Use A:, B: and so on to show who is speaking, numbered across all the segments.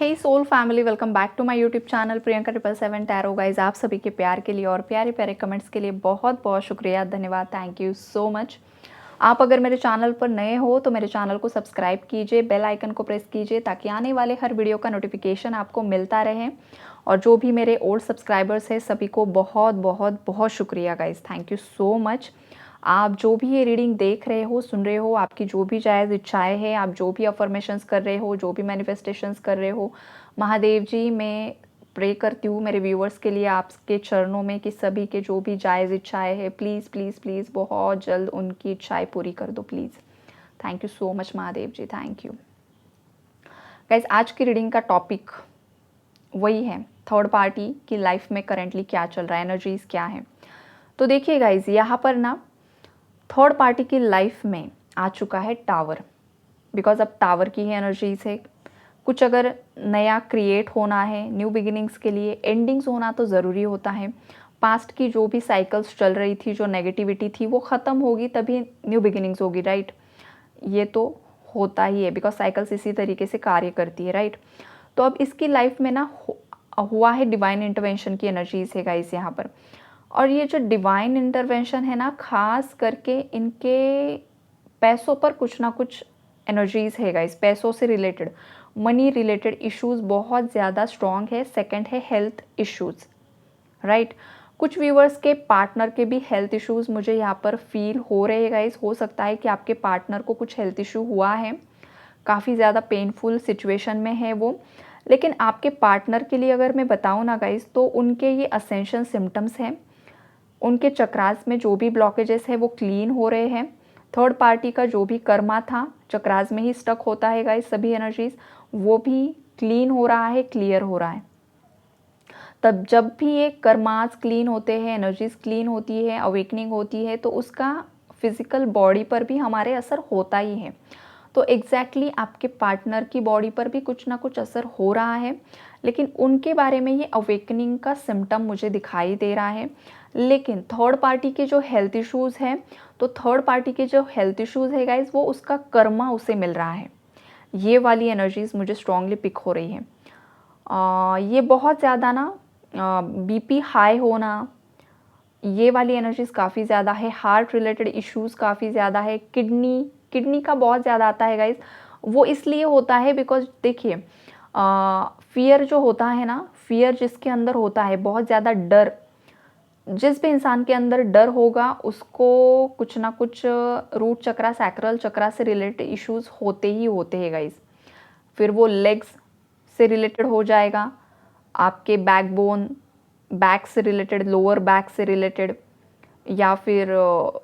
A: Hey soul family, welcome back to my YouTube channel Priyanka 777 tarot. Guys, आप सभी के प्यार के लिए और प्यारे प्यारे कमेंट्स के लिए बहुत बहुत शुक्रिया, धन्यवाद, थैंक यू सो मच। आप अगर मेरे चैनल पर नए हो तो मेरे चैनल को सब्सक्राइब कीजिए, बेल आइकन को प्रेस कीजिए ताकि आने वाले हर वीडियो का नोटिफिकेशन आपको मिलता रहे। और जो भी मेरे ओल्ड सब्सक्राइबर्स हैं सभी को बहुत बहुत बहुत शुक्रिया guys, thank you so much. आप जो भी ये रीडिंग देख रहे हो, सुन रहे हो, आपकी जो भी जायज़ इच्छाएं हैं, आप जो भी अफर्मेशंस कर रहे हो, जो भी मैनिफेस्टेशंस कर रहे हो, महादेव जी मैं प्रे करती हूँ मेरे व्यूअर्स के लिए आपके चरणों में कि सभी के जो भी जायज़ इच्छाएं हैं प्लीज़ प्लीज़ प्लीज़ बहुत जल्द उनकी इच्छाएं पूरी कर दो please. Thank you so much Mahadev ji, thank you. Guys, आज की रीडिंग का टॉपिक वही है, थर्ड पार्टी की लाइफ में करेंटली क्या चल रहा है, एनर्जीज क्या है। तो देखिए गाइज, यहाँ पर ना थर्ड पार्टी की लाइफ में आ चुका है टावर, बिकॉज अब टावर की ही एनर्जीज है। कुछ अगर नया क्रिएट होना है, न्यू बिगिनिंग्स के लिए एंडिंग्स होना तो ज़रूरी होता है। पास्ट की जो भी साइकिल्स चल रही थी, जो नेगेटिविटी थी, वो ख़त्म होगी तभी न्यू बिगिनिंग्स होगी, राइट। ये तो होता ही है बिकॉज साइकिल्स इसी तरीके से कार्य करती है, राइट। तो अब इसकी लाइफ में ना हुआ है डिवाइन इंटरवेंशन की एनर्जीज है गाइस यहाँ पर। और ये जो डिवाइन इंटरवेंशन है ना, खास करके इनके पैसों पर कुछ ना कुछ एनर्जीज है गाइस, पैसों से रिलेटेड, मनी रिलेटेड इश्यूज बहुत ज़्यादा स्ट्रॉन्ग है। सेकंड है हेल्थ इश्यूज, राइट। कुछ व्यूअर्स के पार्टनर के भी हेल्थ इश्यूज मुझे यहाँ पर फील हो रहे हैं गाइस। हो सकता है कि आपके पार्टनर को कुछ हेल्थ इशू हुआ है, काफ़ी ज़्यादा पेनफुल सिचुएशन में है वो। लेकिन आपके पार्टनर के लिए अगर मैं बताऊँ ना गाइस, तो उनके ये असेंशन सिम्टम्स हैं, उनके चक्रास में जो भी ब्लॉकेजेस है वो क्लीन हो रहे हैं। थर्ड पार्टी का जो भी कर्मा था चक्रास में ही स्टक होता है गाइस, सभी एनर्जीज वो भी क्लीन हो रहा है, क्लियर हो रहा है। तब जब भी ये कर्मास क्लीन होते हैं, एनर्जीज क्लीन होती है, अवेकनिंग होती है, तो उसका फिजिकल बॉडी पर भी हमारे असर होता ही है। तो एग्जैक्टली आपके पार्टनर की बॉडी पर भी कुछ ना कुछ असर हो रहा है, लेकिन उनके बारे में ये अवेकनिंग का सिम्टम मुझे दिखाई दे रहा है। लेकिन थर्ड पार्टी के जो हेल्थ इश्यूज़ हैं, तो थर्ड पार्टी के जो हेल्थ इश्यूज़ है गाइज, वो उसका कर्मा उसे मिल रहा है। ये वाली एनर्जीज मुझे स्ट्रांगली पिक हो रही है। ये बहुत ज़्यादा ना बीपी हाई होना, ये वाली एनर्जीज काफ़ी ज़्यादा है। हार्ट रिलेटेड इश्यूज़ काफ़ी ज़्यादा है। किडनी का बहुत ज़्यादा आता है गाइज। वो इसलिए होता है बिकॉज देखिए, फियर जो होता है ना, फियर जिसके अंदर होता है, बहुत ज़्यादा डर, जिस भी इंसान के अंदर डर होगा उसको कुछ ना कुछ रूट चक्रा, सैक्रल चक्रा से रिलेटेड इश्यूज होते ही होते हैं गाइज। फिर वो लेग्स से रिलेटेड हो जाएगा, आपके बैकबोन, बैक से रिलेटेड, लोअर बैक से रिलेटेड, या फिर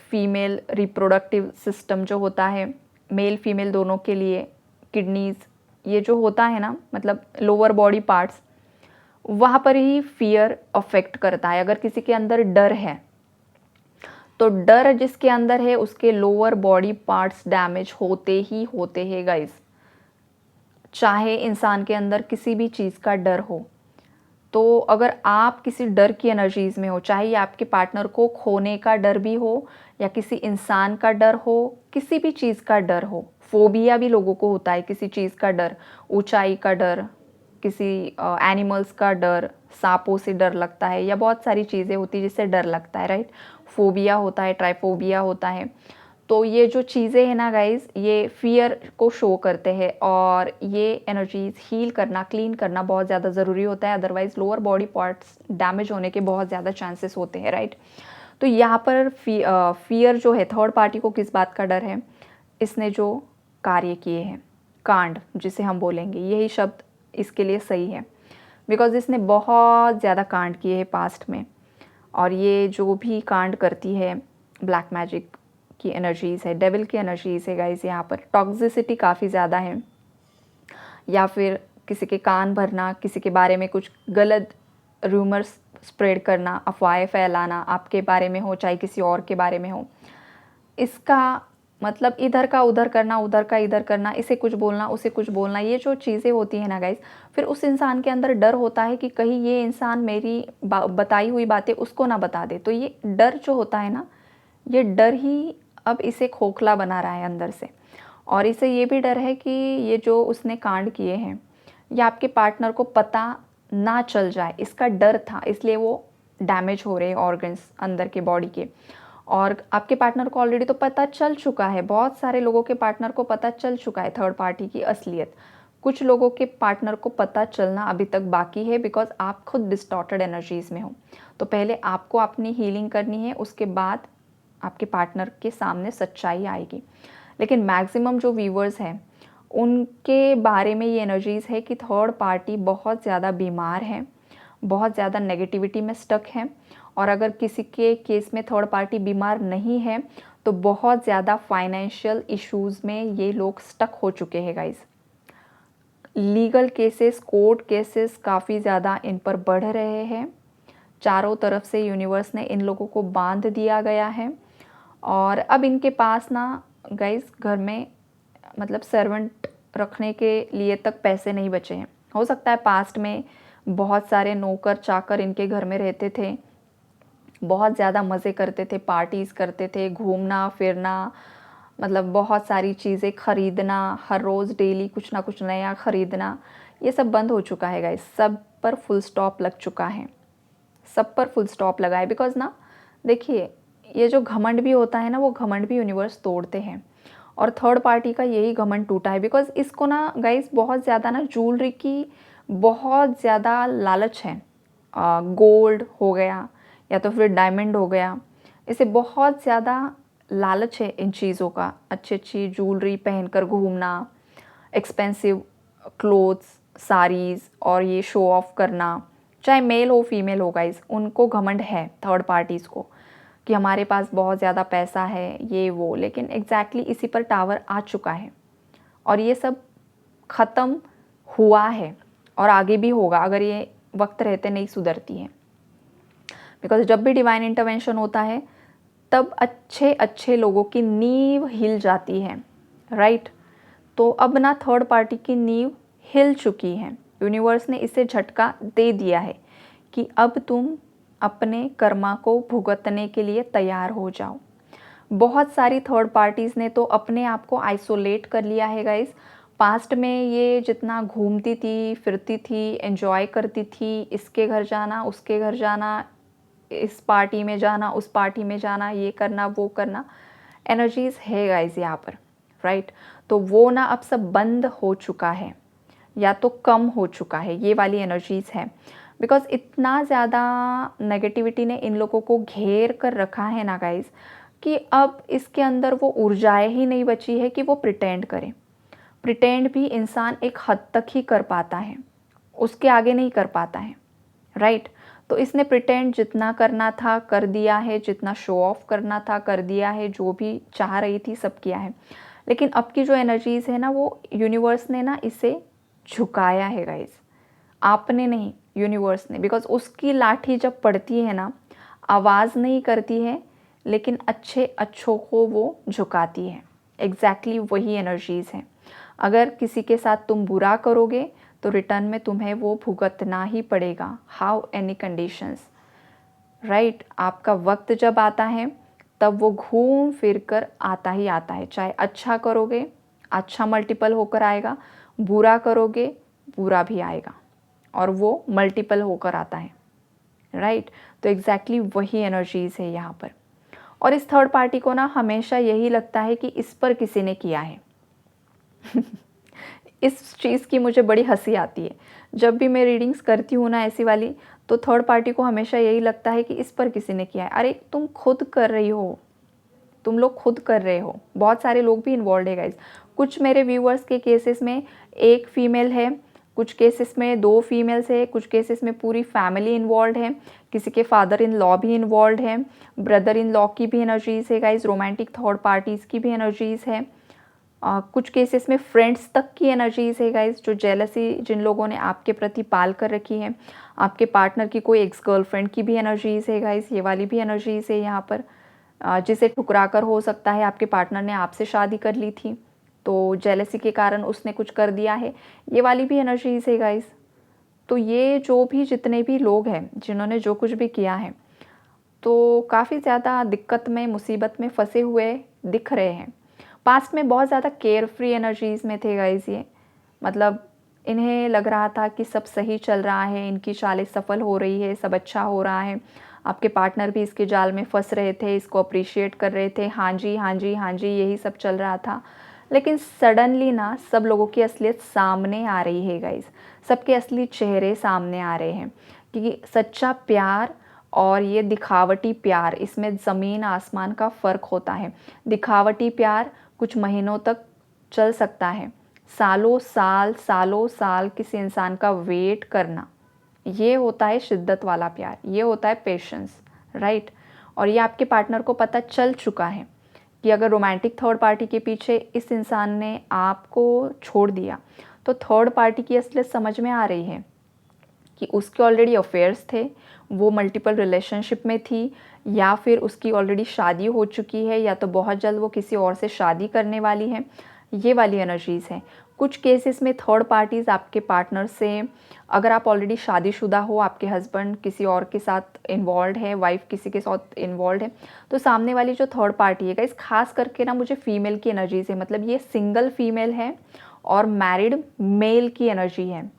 A: फीमेल रिप्रोडक्टिव सिस्टम जो होता है, मेल फीमेल दोनों के लिए, किडनीज, ये जो होता है ना, मतलब लोअर बॉडी पार्ट्स, वहाँ पर ही फियर अफेक्ट करता है। अगर किसी के अंदर डर है तो डर जिसके अंदर है उसके लोअर बॉडी पार्ट्स डैमेज होते ही होते हैं गाइस। चाहे इंसान के अंदर किसी भी चीज़ का डर हो, तो अगर आप किसी डर की एनर्जीज में हो, चाहे ये आपके पार्टनर को खोने का डर भी हो, या किसी इंसान का डर हो, किसी भी चीज़ का डर हो, फोबिया भी लोगों को होता है, किसी चीज़ का डर, ऊंचाई का डर, किसी एनिमल्स का डर, सांपों से डर लगता है, या बहुत सारी चीज़ें होती है जिससे डर लगता है, राइट। फोबिया होता है, ट्राइफोबिया होता है। तो ये जो चीज़ें हैं ना गाइज, ये फियर को शो करते हैं, और ये एनर्जीज हील करना, क्लीन करना बहुत ज़्यादा ज़रूरी होता है। Otherwise lower body parts damage होने के बहुत ज़्यादा चांसेस होते हैं, राइट। तो यहाँ पर फियर जो है, थर्ड पार्टी को किस बात का डर है, इसने जो कार्य किए हैं, कांड जिसे हम बोलेंगे, यही शब्द इसके लिए सही है, बिकॉज इसने बहुत ज़्यादा कांड किए हैं पास्ट में। और ये जो भी कांड करती है, ब्लैक मैजिक की एनर्जीज़ है, डेविल की एनर्जीज़ है गाइस। यहाँ पर टॉक्सिसिटी काफ़ी ज़्यादा है, या फिर किसी के कान भरना, किसी के बारे में कुछ गलत रूमर्स स्प्रेड करना, अफवाहें फैलाना, आपके बारे में हो चाहे किसी और के बारे में हो, इसका मतलब इधर का उधर करना, उधर का इधर करना, इसे कुछ बोलना, उसे कुछ बोलना, ये जो चीज़ें होती हैं ना गाइस, फिर उस इंसान के अंदर डर होता है कि कहीं ये इंसान मेरी बताई हुई बातें उसको ना बता दे। तो ये डर जो होता है ना, ये डर ही अब इसे खोखला बना रहा है अंदर से। और इसे ये भी डर है कि ये जो उसने कांड किए हैं, या आपके पार्टनर को पता ना चल जाए, इसका डर था, इसलिए वो डैमेज हो रहे हैं ऑर्गन्स अंदर के बॉडी के। और आपके पार्टनर को ऑलरेडी तो पता चल चुका है, बहुत सारे लोगों के पार्टनर को पता चल चुका है थर्ड पार्टी की असलियत। कुछ लोगों के पार्टनर को पता चलना अभी तक बाकी है, बिकॉज आप खुद डिस्टॉर्टेड एनर्जीज़ में हो। तो पहले आपको अपनी हीलिंग करनी है, उसके बाद आपके पार्टनर के सामने सच्चाई आएगी। लेकिन मैक्सिमम जो व्यूवर्स हैं उनके बारे में ये एनर्जीज़ है कि थर्ड पार्टी बहुत ज़्यादा बीमार है, बहुत ज़्यादा नेगेटिविटी में स्टक है। और अगर किसी के केस में थर्ड पार्टी बीमार नहीं है तो बहुत ज़्यादा फाइनेंशियल इश्यूज़ में ये लोग स्टक हो चुके हैं guys. Legal cases, court cases काफ़ी ज़्यादा इन पर बढ़ रहे हैं। चारों तरफ से यूनिवर्स ने इन लोगों को बांध दिया गया है। और अब इनके पास ना गाइस घर में मतलब सर्वेंट रखने के लिए तक पैसे नहीं बचे हैं। हो सकता है पास्ट में बहुत सारे नौकर चाकर इनके घर में रहते थे, बहुत ज़्यादा मज़े करते थे, पार्टीज़ करते थे, घूमना फिरना, मतलब बहुत सारी चीज़ें खरीदना, हर रोज़ डेली कुछ ना कुछ नया खरीदना, ये सब बंद हो चुका है गाइस। सब पर फुल स्टॉप लग चुका है, सब पर फुल स्टॉप लगा है। बिकॉज ना देखिए, ये जो घमंड भी होता है ना, वो घमंड भी यूनिवर्स तोड़ते हैं। और थर्ड पार्टी का यही घमंड टूटा है, बिकॉज इसको ना गाइस बहुत ज़्यादा ना ज्वेलरी की बहुत ज़्यादा लालच है। गोल्ड हो गया या तो फिर डायमंड हो गया, इसे बहुत ज़्यादा लालच है इन चीज़ों का। अच्छी अच्छी ज्वेलरी पहनकर घूमना, एक्सपेंसिव क्लोथ्स, साड़ीज़, और ये शो ऑफ करना, चाहे मेल हो फीमेल हो गाइस, उनको घमंड है थर्ड पार्टीज़ को कि हमारे पास बहुत ज़्यादा पैसा है, ये वो। लेकिन एग्जैक्टली इसी पर टावर आ चुका है और ये सब ख़त्म हुआ है और आगे भी होगा अगर ये वक्त रहते नहीं सुधरती है। बिकॉज जब भी डिवाइन इंटरवेंशन होता है तब अच्छे अच्छे लोगों की नींव हिल जाती है, राइट। तो अब ना थर्ड पार्टी की नींव हिल चुकी है। यूनिवर्स ने इसे झटका दे दिया है कि अब तुम अपने कर्मा को भुगतने के लिए तैयार हो जाओ। बहुत सारी थर्ड पार्टीज़ ने तो अपने आप को आइसोलेट कर लिया है गाइस। पास्ट में ये जितना घूमती थी, फिरती थी, एंजॉय करती थी, इसके घर जाना, उसके घर जाना, इस पार्टी में जाना, उस पार्टी में जाना, ये करना, वो करना, एनर्जीज़ है गाइस यहाँ पर, राइट। तो वो ना अब सब बंद हो चुका है या तो कम हो चुका है, ये वाली एनर्जीज़ है। बिकॉज इतना ज़्यादा नेगेटिविटी ने इन लोगों को घेर कर रखा है ना गाइस कि अब इसके अंदर वो ऊर्जाएं ही नहीं बची है कि वो प्रिटेंड करे। प्रिटेंड भी इंसान एक हद तक ही कर पाता है, उसके आगे नहीं कर पाता है, राइट। तो इसने प्रिटेंड जितना करना था कर दिया है, जितना शो ऑफ करना था कर दिया है, जो भी चाह रही थी सब किया है। लेकिन अब की जो एनर्जीज़ है ना, वो यूनिवर्स ने ना इसे झुकाया है गाइस, आपने नहीं, यूनिवर्स ने। बिकॉज उसकी लाठी जब पड़ती है ना, आवाज़ नहीं करती है लेकिन अच्छे अच्छों को वो झुकाती है। एग्जैक्टली वही एनर्जीज़ हैं। अगर किसी के साथ तुम बुरा करोगे तो रिटर्न में तुम्हें वो भुगतना ही पड़ेगा, हाउ एनी कंडीशंस, राइट। आपका वक्त जब आता है तब वो घूम फिर कर आता ही आता है। चाहे अच्छा करोगे, अच्छा मल्टीपल होकर आएगा, बुरा करोगे, बुरा भी आएगा, और वो मल्टीपल होकर आता है, राइट। तो एग्जैक्टली वही एनर्जीज़ है यहाँ पर। और इस थर्ड पार्टी को ना हमेशा यही लगता है कि इस पर किसी ने किया है। इस चीज़ की मुझे बड़ी हंसी आती है जब भी मैं रीडिंग्स करती हूँ ना ऐसी वाली, तो थर्ड पार्टी को हमेशा यही लगता है कि इस पर किसी ने किया है। अरे तुम खुद कर रही हो, तुम लोग खुद कर रहे हो। बहुत सारे लोग भी इन्वॉल्व है गाइज। कुछ मेरे व्यूअर्स के केसेस में एक फीमेल है, कुछ केसेस में 2 फीमेल्स है, कुछ केसेस में पूरी फैमिली इन्वॉल्व है, किसी के फादर इन लॉ भी इन्वॉल्व है, ब्रदर इन लॉ की भी एनर्जीज़ है गाइज, रोमांटिक थर्ड पार्टीज़ की भी एनर्जीज़ है। कुछ केसेस में फ्रेंड्स तक की एनर्जीज़ है गाइज, जो जेलसी जिन लोगों ने आपके प्रति पाल कर रखी है। आपके पार्टनर की कोई एक्स गर्लफ्रेंड की भी एनर्जीज़ है गाइज, ये वाली भी एनर्जीज़ है यहाँ पर। जिसे ठुकरा कर हो सकता है आपके पार्टनर ने आपसे शादी कर ली थी तो जेलसी के कारण उसने कुछ कर दिया है, ये वाली भी एनर्जीज़ है गाइज। तो ये जो भी जितने भी लोग हैं जिन्होंने जो कुछ भी किया है, तो काफ़ी ज़्यादा दिक्कत में, मुसीबत में फंसे हुए दिख रहे हैं। पास्ट में बहुत ज़्यादा केयर फ्री एनर्जीज़ में थे गाइज ये, मतलब इन्हें लग रहा था कि सब सही चल रहा है, इनकी चालें सफल हो रही है, सब अच्छा हो रहा है। आपके पार्टनर भी इसके जाल में फँस रहे थे, इसको अप्रिशिएट कर रहे थे, हाँ जी, हाँ जी, हाँ जी, यही सब चल रहा था। लेकिन सडनली ना सब लोगों की असलियत सामने आ रही है गाइज़, सबके असली चेहरे सामने आ रहे हैं कि सच्चा प्यार और ये दिखावटी प्यार, इसमें ज़मीन आसमान का फ़र्क होता है। दिखावटी प्यार कुछ महीनों तक चल सकता है, सालों साल किसी इंसान का वेट करना, ये होता है शिद्दत वाला प्यार, ये होता है पेशेंस, राइट। और ये आपके पार्टनर को पता चल चुका है कि अगर रोमांटिक थर्ड पार्टी के पीछे इस इंसान ने आपको छोड़ दिया, तो थर्ड पार्टी की असलियत समझ में आ रही है कि उसके ऑलरेडी अफेयर्स थे, वो मल्टीपल रिलेशनशिप में थी, या फिर उसकी ऑलरेडी शादी हो चुकी है, या तो बहुत जल्द वो किसी और से शादी करने वाली है। ये वाली एनर्जीज़ हैं। कुछ केसेस में थर्ड पार्टीज़ आपके पार्टनर से, अगर आप ऑलरेडी शादीशुदा हो, आपके हस्बैंड किसी और के साथ इन्वॉल्व है, वाइफ किसी के साथ इन्वॉल्व है, तो सामने वाली जो थर्ड पार्टी है गाइस, खास करके ना मुझे फीमेल की एनर्जीज़ है, मतलब ये सिंगल फीमेल है और मैरिड मेल की एनर्जी है,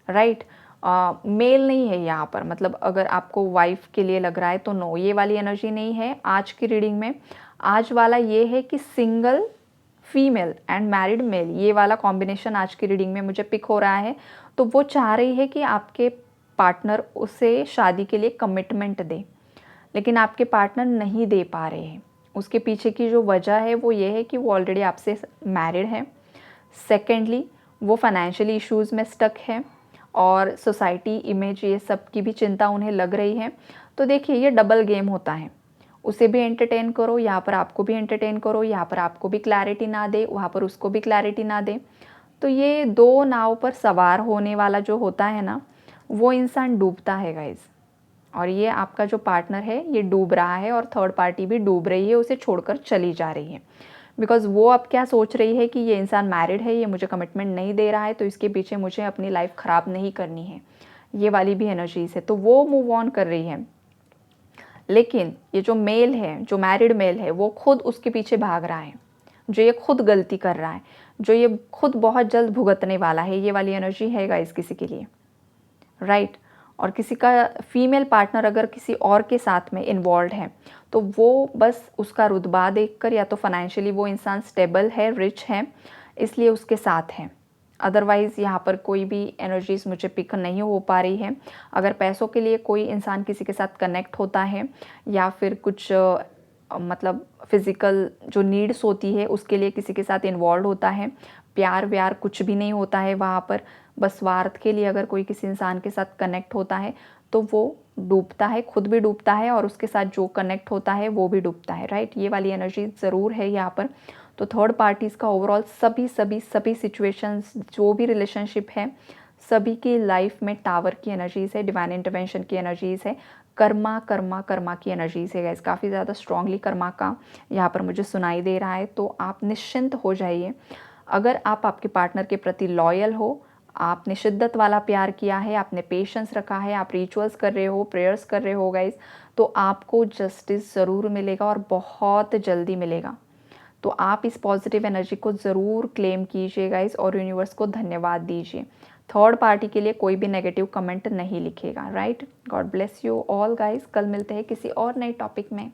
A: राइट। मेल नहीं है यहाँ पर, मतलब अगर आपको वाइफ के लिए लग रहा है तो नो, ये वाली एनर्जी नहीं है आज की रीडिंग में। आज वाला ये है कि single female and married male, ये वाला कॉम्बिनेशन आज की रीडिंग में मुझे पिक हो रहा है। तो वो चाह रही है कि आपके पार्टनर उसे शादी के लिए कमिटमेंट दे, लेकिन आपके पार्टनर नहीं दे पा रहे हैं। उसके पीछे की जो वजह है वो ये है कि वो ऑलरेडी आपसे मैरिड है। सेकेंडली, वो फाइनेंशियली इश्यूज़ में स्टक है और सोसाइटी इमेज, ये सब की भी चिंता उन्हें लग रही है। तो देखिए, ये डबल गेम होता है, उसे भी एंटरटेन करो, यहाँ पर आपको भी एंटरटेन करो, यहाँ पर आपको भी क्लैरिटी ना दे, वहाँ पर उसको भी क्लैरिटी ना दे। तो ये दो नाव पर सवार होने वाला जो होता है ना, वो इंसान डूबता है गाइज़। और ये आपका जो पार्टनर है ये डूब रहा है, और थर्ड पार्टी भी डूब रही है, उसे छोड़कर चली जा रही है। बिकॉज़ वो अब क्या सोच रही है कि ये इंसान मैरिड है, ये मुझे कमिटमेंट नहीं दे रहा है, तो इसके पीछे मुझे अपनी लाइफ ख़राब नहीं करनी है। ये वाली भी एनर्जीज़ है, तो वो मूव ऑन कर रही है। लेकिन ये जो मेल है, जो मैरिड मेल है, वो खुद उसके पीछे भाग रहा है, जो ये खुद गलती कर रहा है, जो ये खुद बहुत जल्द भुगतने वाला है। ये वाली एनर्जी है गाइस किसी के लिए, राइट। और किसी का फीमेल पार्टनर अगर किसी और के साथ में इन्वॉल्व है, तो वो बस उसका रुतबा देखकर, या तो फाइनेंशियली वो इंसान स्टेबल है, रिच है, इसलिए उसके साथ है। अदरवाइज़ यहाँ पर कोई भी एनर्जीज़ मुझे पिक नहीं हो पा रही है। अगर पैसों के लिए कोई इंसान किसी के साथ कनेक्ट होता है, या फिर कुछ मतलब फ़िज़िकल जो नीड्स होती है उसके लिए किसी के साथ इन्वॉल्व होता है, प्यार व्यार कुछ भी नहीं होता है वहाँ पर, बस स्वार्थ के लिए अगर कोई किसी इंसान के साथ कनेक्ट होता है, तो वो डूबता है, खुद भी डूबता है, और उसके साथ जो कनेक्ट होता है वो भी डूबता है, राइट। ये वाली एनर्जी ज़रूर है यहाँ पर। तो थर्ड पार्टीज़ का ओवरऑल सभी सिचुएशंस, जो भी रिलेशनशिप है, सभी की लाइफ में टावर की एनर्जीज़ है, डिवाइन इंटरवेंशन की एनर्जीज़ है, कर्मा की एनर्जीज़ है गाइस। काफ़ी ज़्यादा स्ट्रांगली कर्मा का यहाँ पर मुझे सुनाई दे रहा है। तो आप निश्चिंत हो जाइए। अगर आप आपके पार्टनर के प्रति लॉयल हो, आपने शिद्दत वाला प्यार किया है, आपने पेशेंस रखा है, आप रिचुअल्स कर रहे हो, प्रेयर्स कर रहे हो गाइस, तो आपको जस्टिस ज़रूर मिलेगा, और बहुत जल्दी मिलेगा। तो आप इस पॉजिटिव एनर्जी को ज़रूर क्लेम कीजिए गाइस, और यूनिवर्स को धन्यवाद दीजिए। थर्ड पार्टी के लिए कोई भी नेगेटिव कमेंट नहीं लिखेगा, right. God bless you all guys. कल मिलते हैं किसी और नए टॉपिक में।